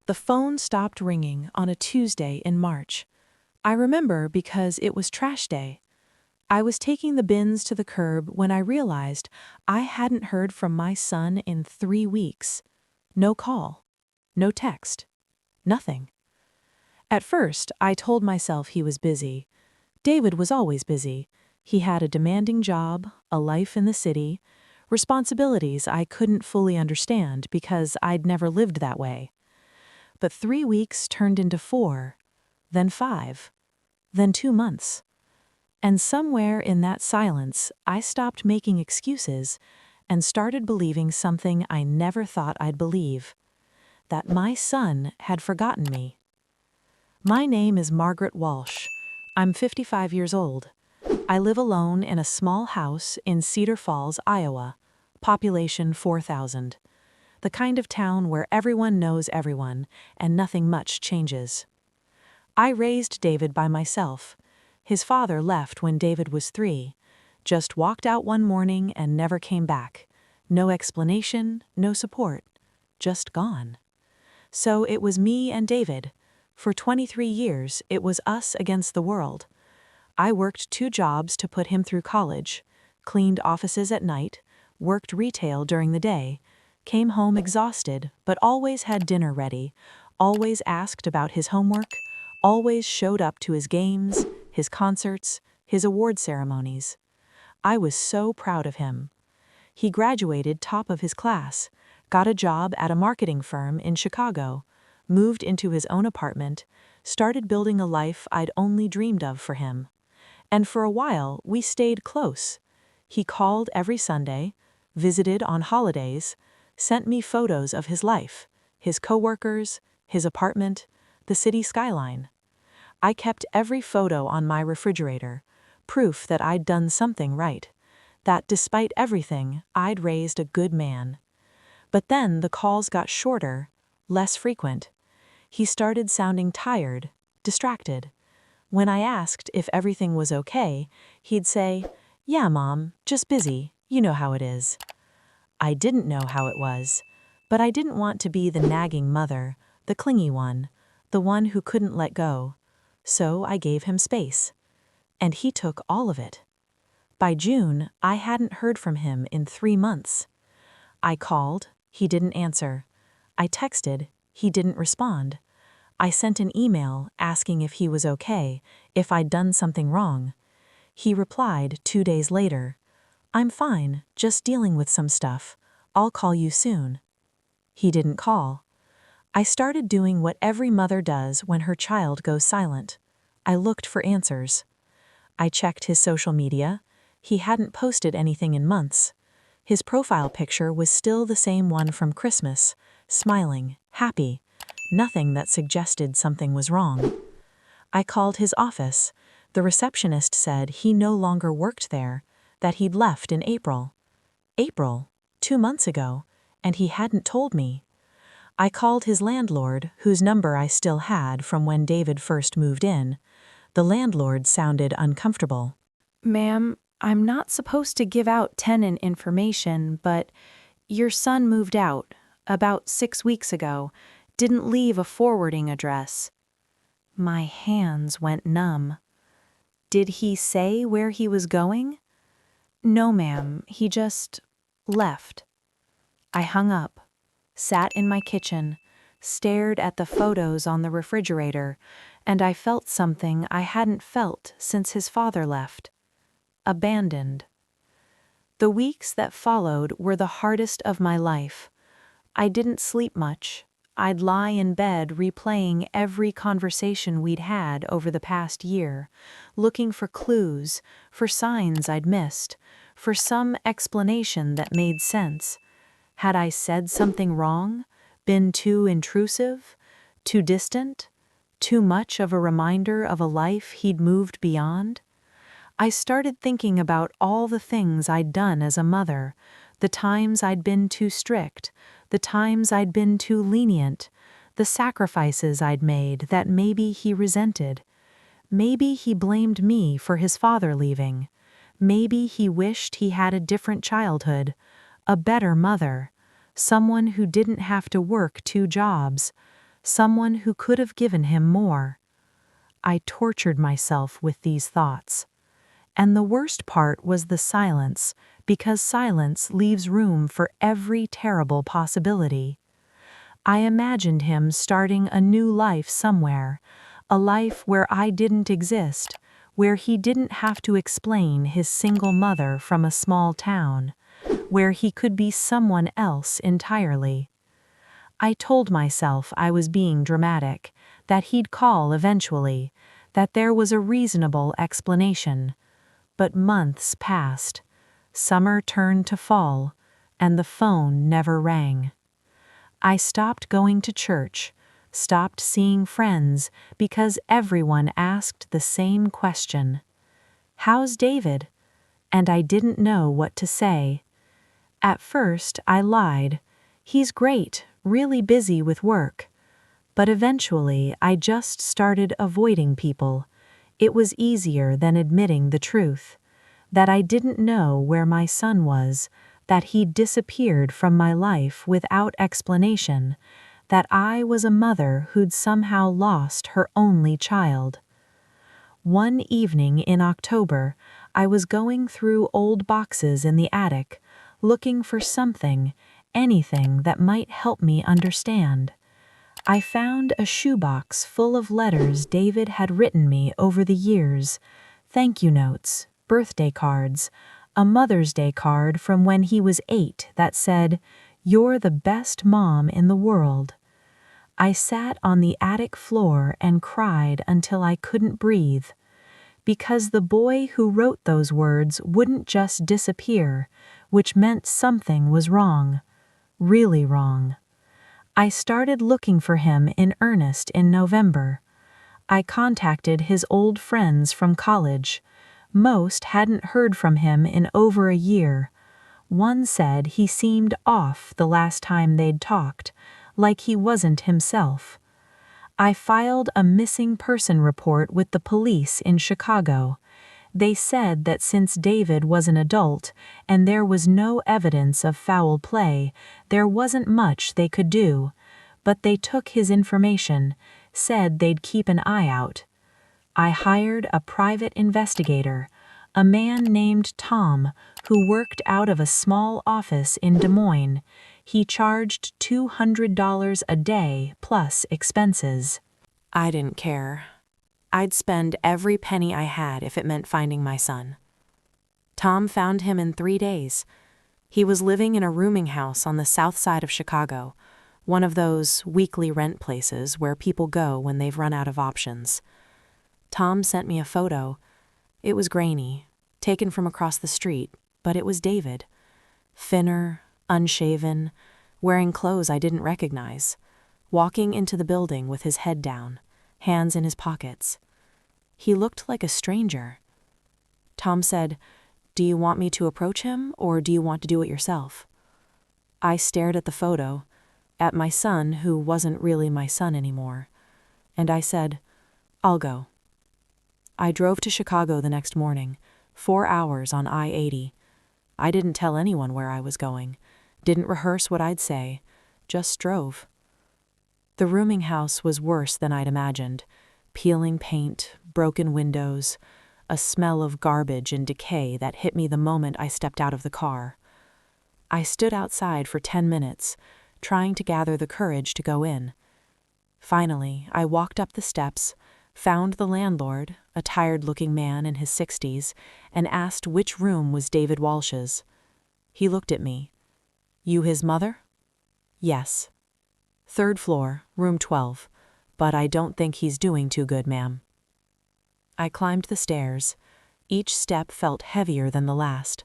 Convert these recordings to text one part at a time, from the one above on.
The phone stopped ringing on a Tuesday in March. I remember because it was trash day. I was taking the bins to the curb when I realized I hadn't heard from my son in 3 weeks. No call, no text, nothing. At first, I told myself he was busy. David was always busy. He had a demanding job, a life in the city, responsibilities I couldn't fully understand because I'd never lived that way. But 3 weeks turned into 4, then 5, then 2 months. And somewhere in that silence, I stopped making excuses and started believing something I never thought I'd believe: that my son had forgotten me. My name is Margaret Walsh. I'm 55 years old. I live alone in a small house in Cedar Falls, Iowa, population 4,000. The kind of town where everyone knows everyone and nothing much changes. I raised David by myself. His father left when David was 3, just walked out one morning and never came back. No explanation, no support, just gone. So it was me and David. For 23 years, it was us against the world. I worked 2 jobs to put him through college, cleaned offices at night, worked retail during the day, came home exhausted but always had dinner ready, always asked about his homework, always showed up to his games, his concerts, his award ceremonies. I was so proud of him. He graduated top of his class, got a job at a marketing firm in Chicago, moved into his own apartment, started building a life I'd only dreamed of for him. And for a while, we stayed close. He called every Sunday, visited on holidays, sent me photos of his life, his coworkers, his apartment, the city skyline. I kept every photo on my refrigerator, proof that I'd done something right, that despite everything, I'd raised a good man. But then the calls got shorter, less frequent. He started sounding tired, distracted. When I asked if everything was okay, he'd say, "Yeah, Mom, just busy, you know how it is." I didn't know how it was, but I didn't want to be the nagging mother, the clingy one, the one who couldn't let go. So I gave him space. And he took all of it. By June, I hadn't heard from him in 3 months. I called, he didn't answer. I texted, he didn't respond. I sent an email asking if he was okay, if I'd done something wrong. He replied 2 days later, "I'm fine, just dealing with some stuff. I'll call you soon." He didn't call. I started doing what every mother does when her child goes silent. I looked for answers. I checked his social media. He hadn't posted anything in months. His profile picture was still the same one from Christmas, smiling, happy, nothing that suggested something was wrong. I called his office. The receptionist said he no longer worked there, that he'd left in April. April, 2 months ago, and he hadn't told me. I called his landlord, whose number I still had from when David first moved in. The landlord sounded uncomfortable. "Ma'am, I'm not supposed to give out tenant information, but your son moved out about 6 weeks ago, didn't leave a forwarding address." My hands went numb. "Did he say where he was going?" "No, ma'am, he just left." I hung up, sat in my kitchen, stared at the photos on the refrigerator, and I felt something I hadn't felt since his father left. Abandoned. The weeks that followed were the hardest of my life. I didn't sleep much. I'd lie in bed replaying every conversation we'd had over the past year, looking for clues, for signs I'd missed, for some explanation that made sense. Had I said something wrong? Been too intrusive? Too distant? Too much of a reminder of a life he'd moved beyond? I started thinking about all the things I'd done as a mother, the times I'd been too strict, the times I'd been too lenient, the sacrifices I'd made that maybe he resented. Maybe he blamed me for his father leaving. Maybe he wished he had a different childhood, a better mother, someone who didn't have to work 2 jobs, someone who could have given him more. I tortured myself with these thoughts. And the worst part was the silence, because silence leaves room for every terrible possibility. I imagined him starting a new life somewhere, a life where I didn't exist, where he didn't have to explain his single mother from a small town, where he could be someone else entirely. I told myself I was being dramatic, that he'd call eventually, that there was a reasonable explanation. But months passed. Summer turned to fall, and the phone never rang. I stopped going to church, stopped seeing friends, because everyone asked the same question. "How's David?" And I didn't know what to say. At first, I lied. "He's great, really busy with work." But eventually, I just started avoiding people. It was easier than admitting the truth. That I didn't know where my son was, that he'd disappeared from my life without explanation, that I was a mother who'd somehow lost her only child. One evening in October, I was going through old boxes in the attic, looking for something, anything that might help me understand. I found a shoebox full of letters David had written me over the years, thank you notes, birthday cards, a Mother's Day card from when he was 8 that said, "You're the best mom in the world." I sat on the attic floor and cried until I couldn't breathe. Because the boy who wrote those words wouldn't just disappear, which meant something was wrong, really wrong. I started looking for him in earnest in November. I contacted his old friends from college. Most hadn't heard from him in over a year. One said he seemed off the last time they'd talked, like he wasn't himself. I filed a missing person report with the police in Chicago. They said that since David was an adult and there was no evidence of foul play, there wasn't much they could do. But they took his information, said they'd keep an eye out. I hired a private investigator, a man named Tom, who worked out of a small office in Des Moines. He charged $200 a day plus expenses. I didn't care. I'd spend every penny I had if it meant finding my son. Tom found him in 3 days. He was living in a rooming house on the south side of Chicago, one of those weekly rent places where people go when they've run out of options. Tom sent me a photo. It was grainy, taken from across the street, but it was David. Thinner, unshaven, wearing clothes I didn't recognize, walking into the building with his head down, hands in his pockets. He looked like a stranger. Tom said, "Do you want me to approach him, or do you want to do it yourself?" I stared at the photo, at my son who wasn't really my son anymore, and I said, "I'll go." I drove to Chicago the next morning, 4 hours on I-80. I didn't tell anyone where I was going, didn't rehearse what I'd say, just drove. The rooming house was worse than I'd imagined. Peeling paint, broken windows, a smell of garbage and decay that hit me the moment I stepped out of the car. I stood outside for 10 minutes, trying to gather the courage to go in. Finally, I walked up the steps, found the landlord, a tired-looking man in his 60s, and asked which room was David Walsh's. He looked at me. "You his mother?" "Yes." "3rd floor, room 12, but I don't think he's doing too good, ma'am." I climbed the stairs. Each step felt heavier than the last.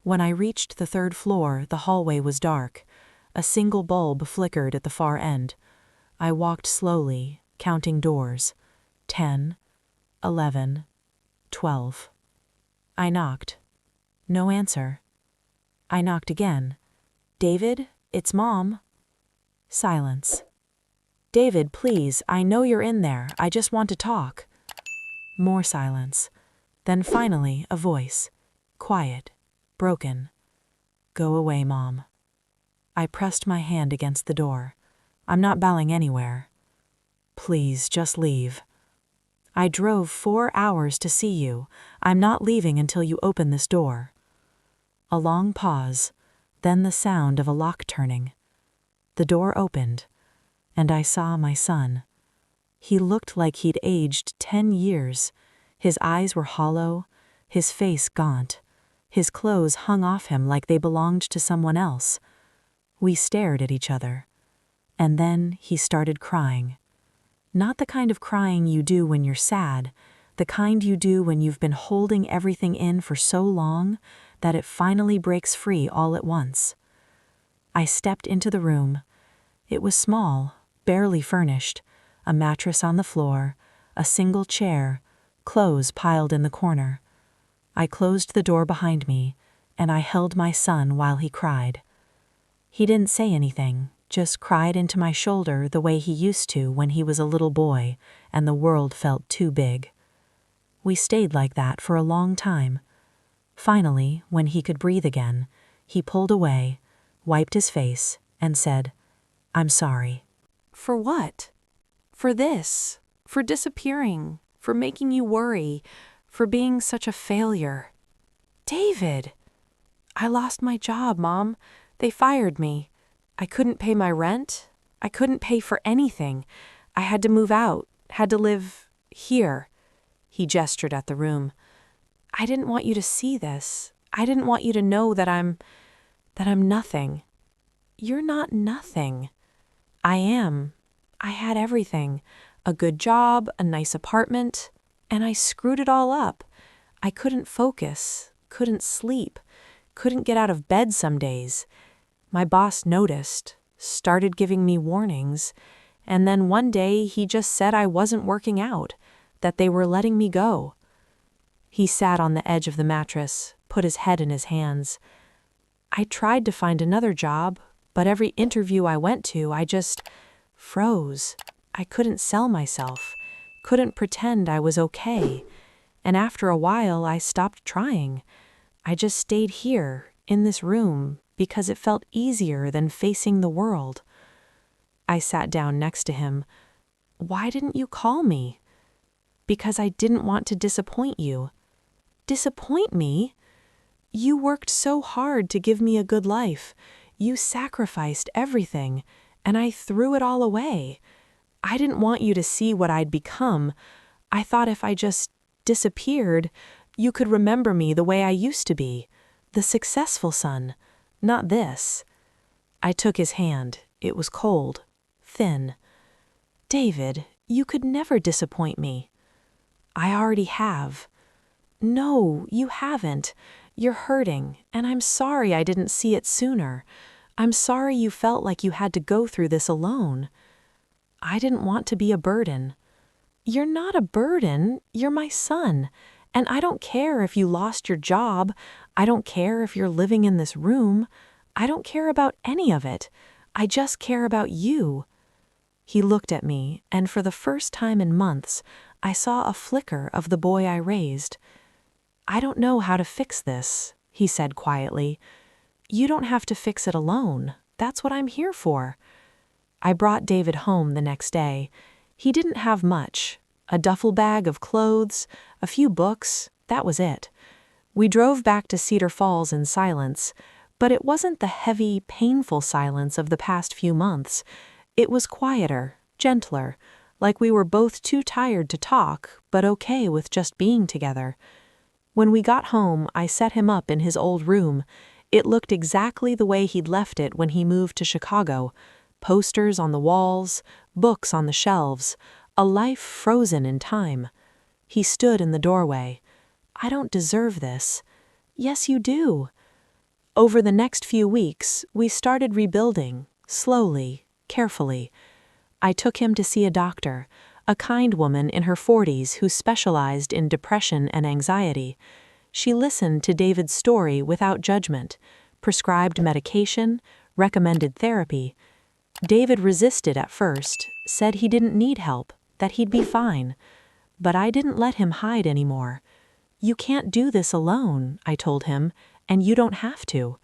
When I reached the 3rd floor, the hallway was dark. A single bulb flickered at the far end. I walked slowly, counting doors. 10, 11, 12. I knocked. No answer. I knocked again. "David, it's Mom." Silence. "David, please, I know you're in there. I just want to talk." More silence. Then finally a voice. Quiet. Broken. "Go away, Mom." I pressed my hand against the door. "I'm not bowing anywhere." Please, just leave. I drove 4 hours to see you. I'm not leaving until you open this door. A long pause, then the sound of a lock turning. The door opened, and I saw my son. He looked like he'd aged 10 years. His eyes were hollow, his face gaunt. His clothes hung off him like they belonged to someone else. We stared at each other. And then he started crying. Not the kind of crying you do when you're sad, the kind you do when you've been holding everything in for so long that it finally breaks free all at once. I stepped into the room. It was small, barely furnished, a mattress on the floor, a single chair, clothes piled in the corner. I closed the door behind me, and I held my son while he cried. He didn't say anything, just cried into my shoulder the way he used to when he was a little boy and the world felt too big. We stayed like that for a long time. Finally, when he could breathe again, he pulled away, wiped his face, and said, "I'm sorry." For what? For this, for disappearing, for making you worry, for being such a failure. David! I lost my job, Mom. They fired me. I couldn't pay my rent. I couldn't pay for anything. I had to move out, had to live here. He gestured at the room. I didn't want you to see this. I didn't want you to know that I'm nothing. You're not nothing. I am. I had everything. A good job, a nice apartment, and I screwed it all up. I couldn't focus, couldn't sleep, couldn't get out of bed some days. My boss noticed, started giving me warnings, and then one day he just said I wasn't working out, that they were letting me go. He sat on the edge of the mattress, put his head in his hands. I tried to find another job, but every interview I went to, I just froze. I couldn't sell myself, couldn't pretend I was okay. And after a while, I stopped trying. I just stayed here, in this room, because it felt easier than facing the world. I sat down next to him. Why didn't you call me? Because I didn't want to disappoint you. Disappoint me? You worked so hard to give me a good life. You sacrificed everything, and I threw it all away. I didn't want you to see what I'd become. I thought if I just disappeared, you could remember me the way I used to be, the successful son, not this. I took his hand. It was cold, thin. David, you could never disappoint me. I already have. No, you haven't. You're hurting, and I'm sorry I didn't see it sooner. I'm sorry you felt like you had to go through this alone. I didn't want to be a burden. You're not a burden, you're my son, and I don't care if you lost your job. I don't care if you're living in this room. I don't care about any of it. I just care about you. He looked at me, and for the first time in months, I saw a flicker of the boy I raised. I don't know how to fix this, he said quietly. You don't have to fix it alone. That's what I'm here for. I brought David home the next day. He didn't have much. A duffel bag of clothes, a few books, that was it. We drove back to Cedar Falls in silence, but it wasn't the heavy, painful silence of the past few months. It was quieter, gentler, like we were both too tired to talk, but okay with just being together. When we got home, I set him up in his old room. It looked exactly the way he'd left it when he moved to Chicago. Posters on the walls, books on the shelves, a life frozen in time. He stood in the doorway. I don't deserve this. Yes, you do. Over the next few weeks, we started rebuilding, slowly, carefully. I took him to see a doctor, a kind woman in her 40s who specialized in depression and anxiety. She listened to David's story without judgment, prescribed medication, recommended therapy. David resisted at first, said he didn't need help, that he'd be fine. But I didn't let him hide anymore. You can't do this alone, I told him, and you don't have to.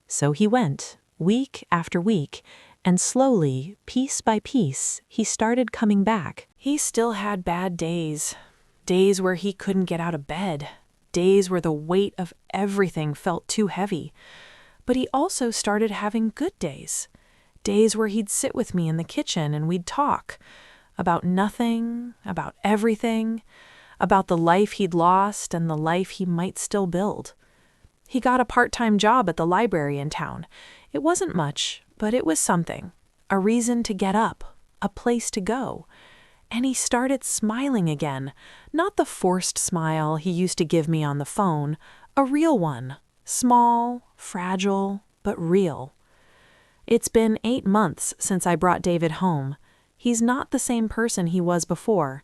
So he went, week after week, And slowly, piece by piece, he started coming back. He still had bad days. Days where he couldn't get out of bed. Days where the weight of everything felt too heavy. But he also started having good days. Days where he'd sit with me in the kitchen and we'd talk about nothing, about everything, about the life he'd lost and the life he might still build. He got a part-time job at the library in town. It wasn't much, but it was something. A reason to get up, a place to go. And he started smiling again, not the forced smile he used to give me on the phone, a real one, small, fragile, but real. It's been 8 months since I brought David home. He's not the same person he was before,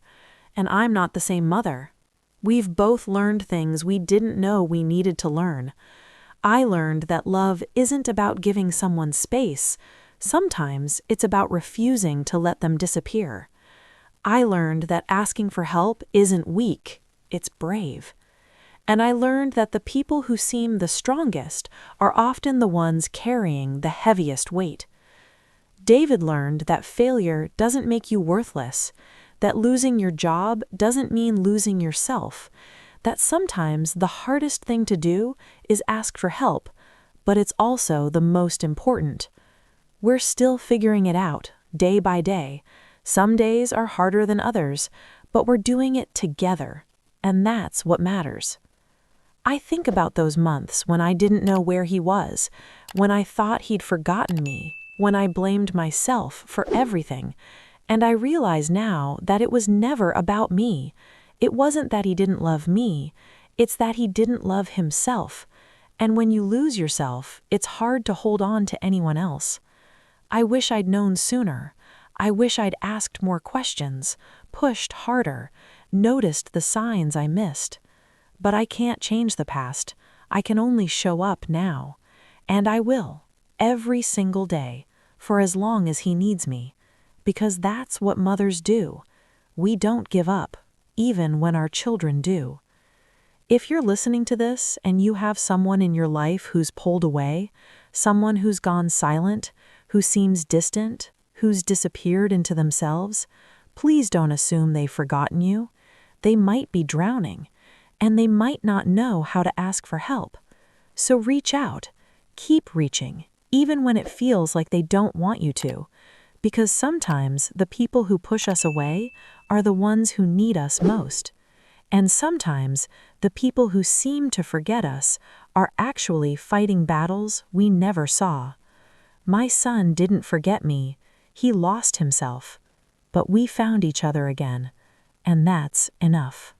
and I'm not the same mother. We've both learned things we didn't know we needed to learn. I learned that love isn't about giving someone space. Sometimes it's about refusing to let them disappear. I learned that asking for help isn't weak, it's brave. And I learned that the people who seem the strongest are often the ones carrying the heaviest weight. David learned that failure doesn't make you worthless, that losing your job doesn't mean losing yourself, that sometimes the hardest thing to do is ask for help, but it's also the most important. We're still figuring it out, day by day. Some days are harder than others, but we're doing it together, and that's what matters. I think about those months when I didn't know where he was, when I thought he'd forgotten me, when I blamed myself for everything, and I realize now that it was never about me. It wasn't that he didn't love me, it's that he didn't love himself. And when you lose yourself, it's hard to hold on to anyone else. I wish I'd known sooner. I wish I'd asked more questions, pushed harder, noticed the signs I missed. But I can't change the past. I can only show up now. And I will, every single day, for as long as he needs me. Because that's what mothers do. We don't give up, even when our children do. If you're listening to this and you have someone in your life who's pulled away, someone who's gone silent, who seems distant, who's disappeared into themselves, please don't assume they've forgotten you. They might be drowning, and they might not know how to ask for help. So reach out. Keep reaching, even when it feels like they don't want you to. Because sometimes the people who push us away are the ones who need us most. And sometimes the people who seem to forget us are actually fighting battles we never saw. My son didn't forget me. He lost himself. But we found each other again, and that's enough.